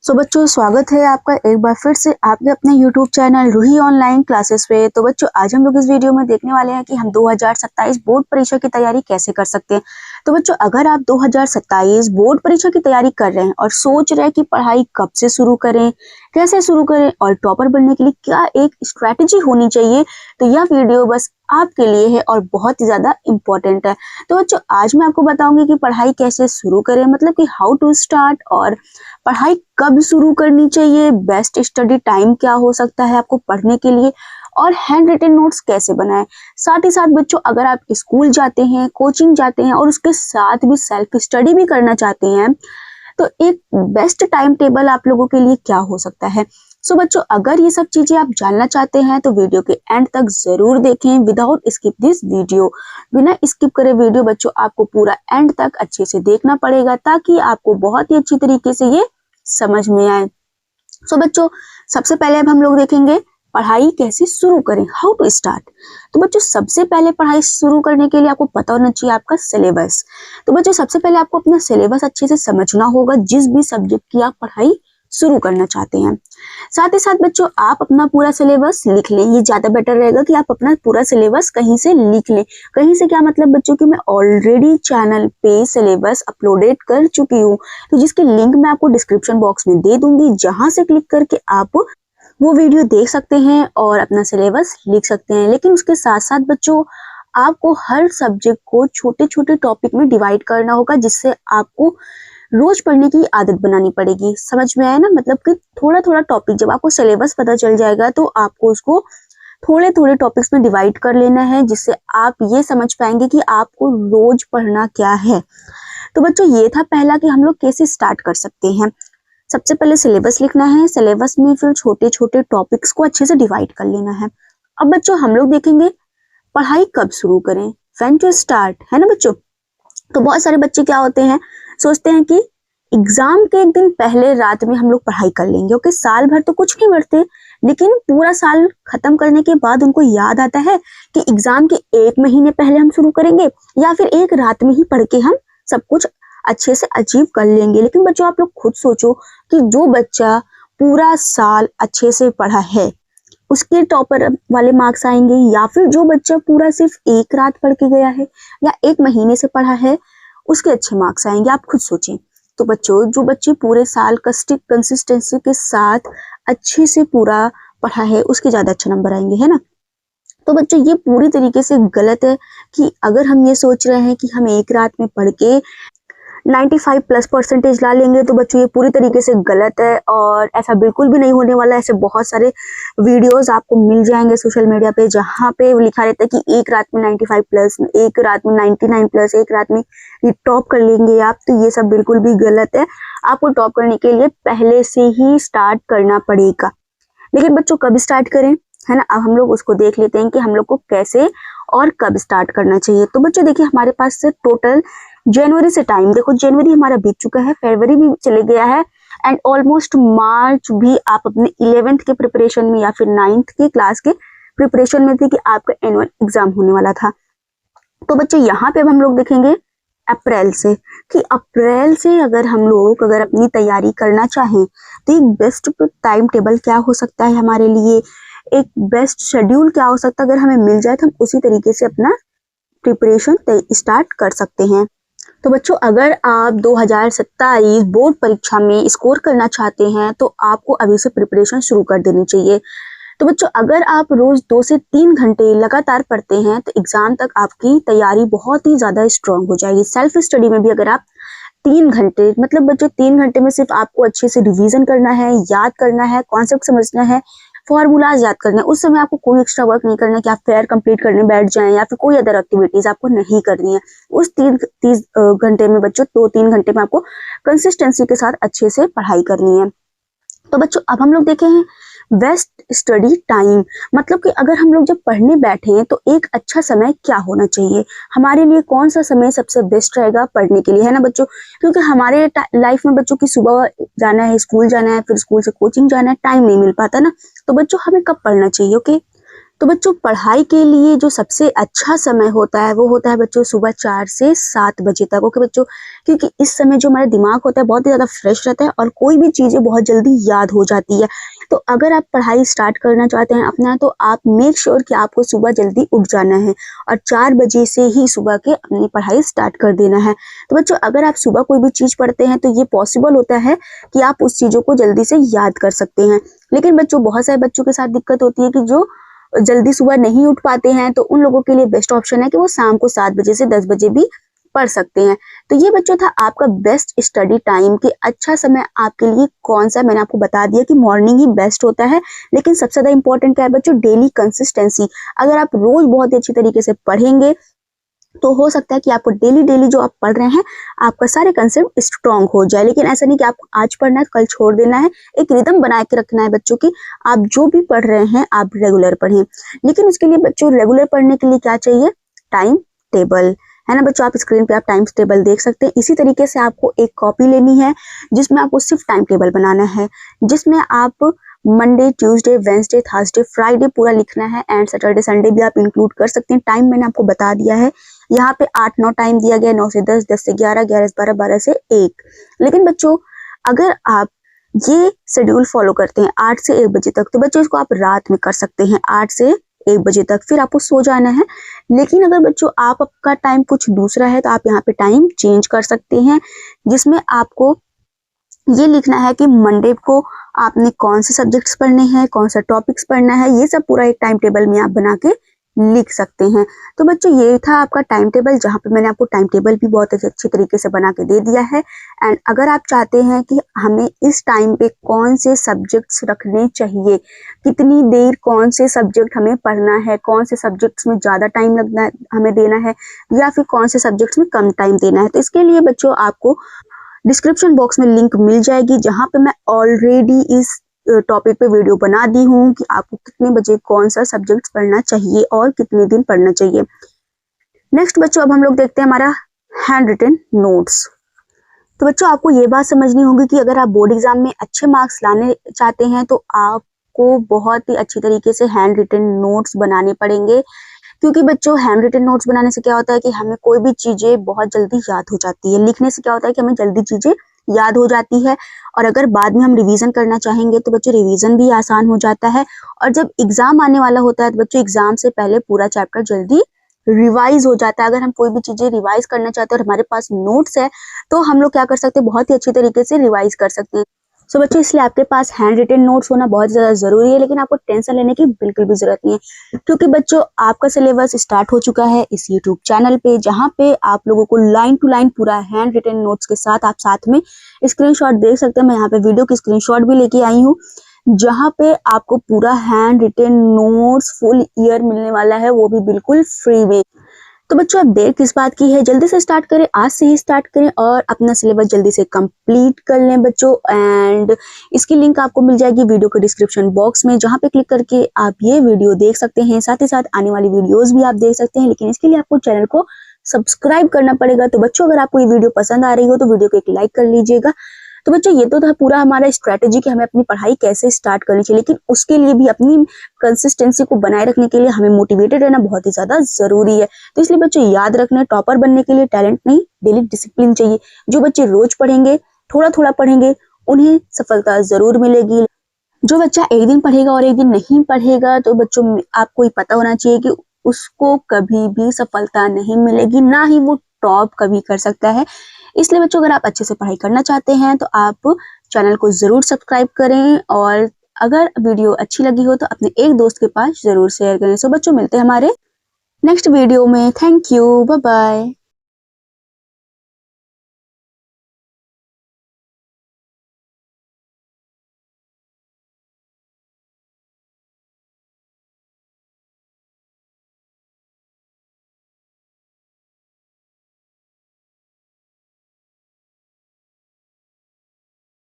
सो बच्चों, स्वागत है आपका एक बार फिर से आपके अपने YouTube channel Ruhi online classes पे। तो बच्चों, आज हम लोग इस वीडियो में देखने वाले हैं कि हम 2027 बोर्ड परीक्षा की तैयारी कैसे कर सकते हैं। तो बच्चों, अगर आप 2027 बोर्ड परीक्षा की तैयारी कर रहे हैं और सोच रहे हैं कि पढ़ाई कब से शुरू करें, कैसे शुरू करें और टॉपर बनने के लिए क्या एक स्ट्रैटेजी होनी चाहिए, तो यह वीडियो बस आपके लिए है और बहुत ही ज्यादा इम्पोर्टेंट है। तो बच्चों, आज मैं आपको बताऊंगी कि पढ़ाई कैसे शुरू करें, मतलब कि हाउ टू स्टार्ट, और पढ़ाई कब शुरू करनी चाहिए, बेस्ट स्टडी टाइम क्या हो सकता है आपको पढ़ने के लिए, और हैंड रिटन नोट्स कैसे बनाएं। साथ ही साथ बच्चों, अगर आप स्कूल जाते हैं, कोचिंग जाते हैं और उसके साथ भी सेल्फ स्टडी भी करना चाहते हैं, तो एक बेस्ट टाइम टेबल आप लोगों के लिए क्या हो सकता है। सो बच्चों, अगर ये सब चीजें आप जानना चाहते हैं तो वीडियो के एंड तक जरूर देखें विदाउट स्किप दिस वीडियो। बिना स्किप करे वीडियो बच्चों आपको पूरा एंड तक अच्छे से देखना पड़ेगा, ताकि आपको बहुत ही अच्छी तरीके से ये समझ में आए। सो बच्चों, सबसे पहले अब हम लोग देखेंगे पढ़ाई कैसे शुरू करें, हाउ टू स्टार्ट। तो बच्चों, सबसे पहले पढ़ाई शुरू करने के लिए आपको पता होना चाहिए आपका सिलेबस। तो बच्चों, सबसे पहले आपको अपना सिलेबस अच्छे से समझना होगा, जिस भी सब्जेक्ट की आप पढ़ाई शुरू करना चाहते हैं। साथ ही साथ बच्चों, आप अपना पूरा सिलेबस लिख लें। ये ज्यादा बेटर रहेगा कि आप अपना पूरा सिलेबस कहीं से लिख लें। कहीं से क्या मतलब बच्चों, कि मैं ऑलरेडी चैनल पे सिलेबस अपलोडेड कर चुकी हूँ, तो जिसकी लिंक मैं आपको डिस्क्रिप्शन बॉक्स में दे दूंगी, जहां से क्लिक करके आप वो वीडियो देख सकते हैं और अपना सिलेबस लिख सकते हैं। लेकिन उसके साथ साथ बच्चों, आपको हर सब्जेक्ट को छोटे छोटे टॉपिक में डिवाइड करना होगा, जिससे आपको रोज पढ़ने की आदत बनानी पड़ेगी। समझ में आया ना, मतलब कि थोड़ा थोड़ा टॉपिक, जब आपको सिलेबस पता चल जाएगा तो आपको उसको थोड़े थोड़े टॉपिक्स में डिवाइड कर लेना है, जिससे आप ये समझ पाएंगे कि आपको रोज पढ़ना क्या है। तो बच्चों, ये था पहला कि हम लोग कैसे स्टार्ट कर सकते हैं। सबसे पहले सिलेबस लिखना है, सिलेबस में फिर छोटे छोटे टॉपिक्स को अच्छे से डिवाइड कर लेना है। अब बच्चों, हम लोग देखेंगे पढ़ाई कब शुरू करें, व्हेन टू स्टार्ट, है ना बच्चों। तो बहुत सारे बच्चे क्या होते हैं, सोचते हैं कि एग्जाम के एक दिन पहले रात में हम लोग पढ़ाई कर लेंगे। ओके, साल भर तो कुछ नहीं पढ़ते, लेकिन पूरा साल खत्म करने के बाद उनको याद आता है कि एग्जाम के एक महीने पहले हम शुरू करेंगे, या फिर एक रात में ही पढ़ के हम सब कुछ अच्छे से अचीव कर लेंगे। लेकिन बच्चों, आप लोग खुद सोचो कि जो बच्चा पूरा साल अच्छे से पढ़ा है उसके टॉपर वाले मार्क्स आएंगे, या फिर जो बच्चा पूरा सिर्फ एक रात पढ़ के गया है या एक महीने से पढ़ा है उसके अच्छे मार्क्स आएंगे। आप खुद सोचें। तो बच्चों, जो बच्चे पूरे साल कंसिस्टेंसी के साथ अच्छे से पूरा पढ़ा है उसके ज्यादा अच्छे नंबर आएंगे, है ना। तो बच्चों, ये पूरी तरीके से गलत है कि अगर हम ये सोच रहे हैं कि हम एक रात में पढ़ के 95+ ला लेंगे, तो बच्चों ये पूरी तरीके से गलत है और ऐसा बिल्कुल भी नहीं होने वाला है। ऐसे बहुत सारे वीडियोस आपको मिल जाएंगे सोशल मीडिया पे, जहाँ पे लिखा रहता है कि एक रात में 95+, एक रात में 99+, एक रात में ये टॉप कर लेंगे आप। तो ये सब बिल्कुल भी गलत है। आपको टॉप करने के लिए पहले से ही स्टार्ट करना पड़ेगा। लेकिन बच्चों, कब स्टार्ट करें, है ना। अब हम लोग उसको देख लेते हैं कि हम लोग को कैसे और कब स्टार्ट करना चाहिए। तो बच्चों देखिए, हमारे पास से टोटल जनवरी से टाइम, देखो जनवरी हमारा बीत चुका है, फरवरी भी चले गया है, एंड ऑलमोस्ट मार्च भी आप अपने 11th के प्रिपरेशन में या फिर 9th के क्लास के प्रिपरेशन में थे कि आपका एनुअल एग्जाम होने वाला था। तो बच्चों, यहाँ पे अब हम लोग देखेंगे अप्रैल से, कि अप्रैल से अगर हम लोग अपनी तैयारी करना चाहें तो एक बेस्ट टाइम टेबल क्या हो सकता है हमारे लिए, एक बेस्ट शेड्यूल क्या हो सकता है। अगर हमें मिल जाए तो हम उसी तरीके से अपना प्रिपरेशन स्टार्ट कर सकते हैं। तो बच्चों, अगर आप 2027 बोर्ड परीक्षा में स्कोर करना चाहते हैं तो आपको अभी से प्रिपरेशन शुरू कर देनी चाहिए। तो बच्चों, अगर आप रोज 2 से 3 घंटे लगातार पढ़ते हैं तो एग्जाम तक आपकी तैयारी बहुत ही ज्यादा स्ट्रांग हो जाएगी। सेल्फ स्टडी में भी अगर आप 3 घंटे, मतलब बच्चों 3 घंटे में सिर्फ आपको अच्छे से रिवीजन करना है, याद करना है, कॉन्सेप्ट समझना है, फॉर्मूलाज याद करना है, उस समय आपको कोई एक्स्ट्रा वर्क नहीं करना है कि आप फेयर कंप्लीट करने बैठ जाएं या फिर कोई अदर एक्टिविटीज आपको नहीं करनी है। उस 30 घंटे में बच्चों, 2-3 घंटे में आपको कंसिस्टेंसी के साथ अच्छे से पढ़ाई करनी है। तो बच्चों, अब हम लोग देखे हैं बेस्ट स्टडी टाइम, मतलब कि अगर हम लोग जब पढ़ने बैठे हैं तो एक अच्छा समय क्या होना चाहिए, हमारे लिए कौन सा समय सबसे बेस्ट रहेगा पढ़ने के लिए, है ना बच्चों। क्योंकि हमारे लाइफ में बच्चों की सुबह जाना है, स्कूल जाना है, फिर स्कूल से कोचिंग जाना है, टाइम नहीं मिल पाता ना। तो बच्चों, हमें कब पढ़ना चाहिए, ओके। तो बच्चों पढ़ाई के लिए जो सबसे अच्छा समय होता है वो होता है बच्चों सुबह 4 से 7 बजे तक। ओके बच्चों, क्योंकि इस समय जो हमारा दिमाग होता है बहुत ही ज़्यादा फ्रेश रहता है और कोई भी चीज़ें बहुत जल्दी याद हो जाती है। तो अगर आप पढ़ाई स्टार्ट करना चाहते हैं अपना, तो आप मेक श्योर कि आपको सुबह जल्दी उठ जाना है और 4 बजे से ही सुबह के अपनी पढ़ाई स्टार्ट कर देना है। तो बच्चों अगर आप सुबह कोई भी चीज़ पढ़ते हैं तो ये पॉसिबल होता है कि आप उस चीज़ों को जल्दी से याद कर सकते हैं। लेकिन बच्चों बहुत सारे बच्चों के साथ दिक्कत होती है कि जो जल्दी सुबह नहीं उठ पाते हैं, तो उन लोगों के लिए बेस्ट ऑप्शन है कि वो शाम को 7 बजे से 10 बजे भी पढ़ सकते हैं। तो ये बच्चों था आपका बेस्ट स्टडी टाइम कि अच्छा समय आपके लिए कौन सा। मैंने आपको बता दिया कि मॉर्निंग ही बेस्ट होता है, लेकिन सबसे ज़्यादा इंपॉर्टेंट क्या है बच्चों, डेली कंसिस्टेंसी। अगर आप रोज बहुत ही अच्छी तरीके से पढ़ेंगे तो हो सकता है कि आपको डेली जो आप पढ़ रहे हैं आपका सारे कंसेप्ट स्ट्रॉन्ग हो जाए। लेकिन ऐसा नहीं कि आपको आज पढ़ना है कल छोड़ देना है। एक रिदम बना के रखना है बच्चों की, आप जो भी पढ़ रहे हैं आप रेगुलर पढ़ें। लेकिन उसके लिए बच्चों रेगुलर पढ़ने के लिए क्या चाहिए, टाइम टेबल, है ना बच्चों। आप स्क्रीन पे आप टाइम टेबल देख सकते हैं। इसी तरीके से आपको एक कॉपी लेनी है जिसमें आपको सिर्फ टाइम टेबल बनाना है, जिसमें आप Monday, Tuesday, Wednesday, Thursday, Friday पूरा लिखना है एंड सैटरडे, संडे भी आप इंक्लूड कर सकते हैं। टाइम मैंने आपको बता दिया है, यहाँ पे 8-9 टाइम दिया गया, 9 से 10, 10 से 11, 11 से 12, 12 से 1। लेकिन बच्चों अगर आप ये शेड्यूल फॉलो करते हैं 8 से 1 बजे तक, तो बच्चों इसको आप रात में कर सकते हैं 8 से 1 बजे तक, फिर आपको सो जाना है। लेकिन अगर बच्चों आपका टाइम कुछ दूसरा है तो आप यहाँ पे टाइम चेंज कर सकते हैं, जिसमें आपको ये लिखना है कि मंडे को आपने कौन से सब्जेक्ट्स पढ़ने हैं, कौन सा टॉपिक्स पढ़ना है, ये सब पूरा एक टाइम टेबल में आप बना के लिख सकते हैं। तो बच्चों ये था आपका टाइम टेबल, जहाँ पे मैंने आपको टाइम टेबल भी बहुत अच्छी तरीके से बना के दे दिया है। एंड अगर आप चाहते हैं कि हमें इस टाइम पे कौन से सब्जेक्ट्स रखने चाहिए, कितनी देर कौन से सब्जेक्ट हमें पढ़ना है, कौन से सब्जेक्ट्स में ज़्यादा टाइम लगना हमें देना है या फिर कौन से सब्जेक्ट्स में कम टाइम देना है, तो इसके लिए बच्चों आपको डिस्क्रिप्शन बॉक्स में लिंक मिल जाएगी, जहाँ पे मैं ऑलरेडी इस टॉपिक पे वीडियो बना दी हूँ कि आपको कितने बजे कौन सा सब्जेक्ट पढ़ना चाहिए और कितने दिन पढ़ना चाहिए। नेक्स्ट बच्चों अब हम लोग देखते हैं हमारा हैंड रिटन नोट्स। तो बच्चों आपको ये बात समझनी होगी कि अगर आप बोर्ड एग्जाम में अच्छे मार्क्स लाने चाहते हैं तो आपको बहुत ही अच्छी तरीके से हैंड रिटन नोट्स बनाने पड़ेंगे। क्योंकि बच्चों हैंड रिटन नोट्स बनाने से क्या होता है कि हमें कोई भी चीजें बहुत जल्दी याद हो जाती है। लिखने से क्या होता है कि हमें जल्दी चीजें याद हो जाती है, और अगर बाद में हम रिवीजन करना चाहेंगे तो बच्चों रिवीजन भी आसान हो जाता है। और जब एग्जाम आने वाला होता है तो बच्चों एग्जाम से पहले पूरा चैप्टर जल्दी रिवाइज हो जाता है। अगर हम कोई भी चीजें रिवाइज करना चाहते हैं और हमारे पास नोट्स है तो हम लोग क्या कर सकते हैं, बहुत ही अच्छी तरीके से रिवाइज कर सकते हैं। सो बच्चों इसलिए आपके पास हैंड रिटन नोट्स होना बहुत ज़्यादा ज़रूरी है। लेकिन आपको टेंशन लेने की बिल्कुल भी ज़रूरत नहीं है, क्योंकि बच्चों आपका सिलेबस स्टार्ट हो चुका है इस यूट्यूब चैनल पे, जहाँ पे आप लोगों को लाइन टू लाइन पूरा हैंड रिटन नोट्स के साथ आप साथ में स्क्रीनशॉट देख सकते हैं। मैं यहाँ पे वीडियो की स्क्रीनशॉट भी लेके आई हूँ, जहाँ पे आपको पूरा handwritten notes full year मिलने वाला है, वो भी बिल्कुल फ्री में। तो बच्चों आप देर किस बात की है, जल्दी से स्टार्ट करें, आज से ही स्टार्ट करें और अपना सिलेबस जल्दी से कंप्लीट कर लें बच्चों। एंड इसकी लिंक आपको मिल जाएगी वीडियो के डिस्क्रिप्शन बॉक्स में, जहां पे क्लिक करके आप ये वीडियो देख सकते हैं। साथ ही साथ आने वाली वीडियोस भी आप देख सकते हैं, लेकिन इसके लिए आपको चैनल को सब्सक्राइब करना पड़ेगा। तो बच्चों अगर आपको ये वीडियो पसंद आ रही हो तो वीडियो को एक लाइक कर लीजिएगा। तो बच्चों ये तो था पूरा हमारा स्ट्रेटेजी कि हमें अपनी पढ़ाई कैसे स्टार्ट करनी चाहिए, लेकिन उसके लिए भी अपनी कंसिस्टेंसी को बनाए रखने के लिए हमें मोटिवेटेड रहना बहुत ही ज्यादा जरूरी है। तो इसलिए बच्चों याद रखना, टॉपर बनने के लिए टैलेंट नहीं, डेली डिसिप्लिन चाहिए। जो बच्चे रोज पढ़ेंगे, थोड़ा थोड़ा पढ़ेंगे, उन्हें सफलता जरूर मिलेगी। जो बच्चा एक दिन पढ़ेगा और एक दिन नहीं पढ़ेगा, तो बच्चों आपको ये पता होना चाहिए कि उसको कभी भी सफलता नहीं मिलेगी, ना ही वो टॉप कभी कर सकता है। इसलिए बच्चों अगर आप अच्छे से पढ़ाई करना चाहते हैं तो आप चैनल को जरूर सब्सक्राइब करें, और अगर वीडियो अच्छी लगी हो तो अपने एक दोस्त के पास जरूर शेयर करें। सो बच्चों मिलते हैं हमारे नेक्स्ट वीडियो में। Thank you, bye bye.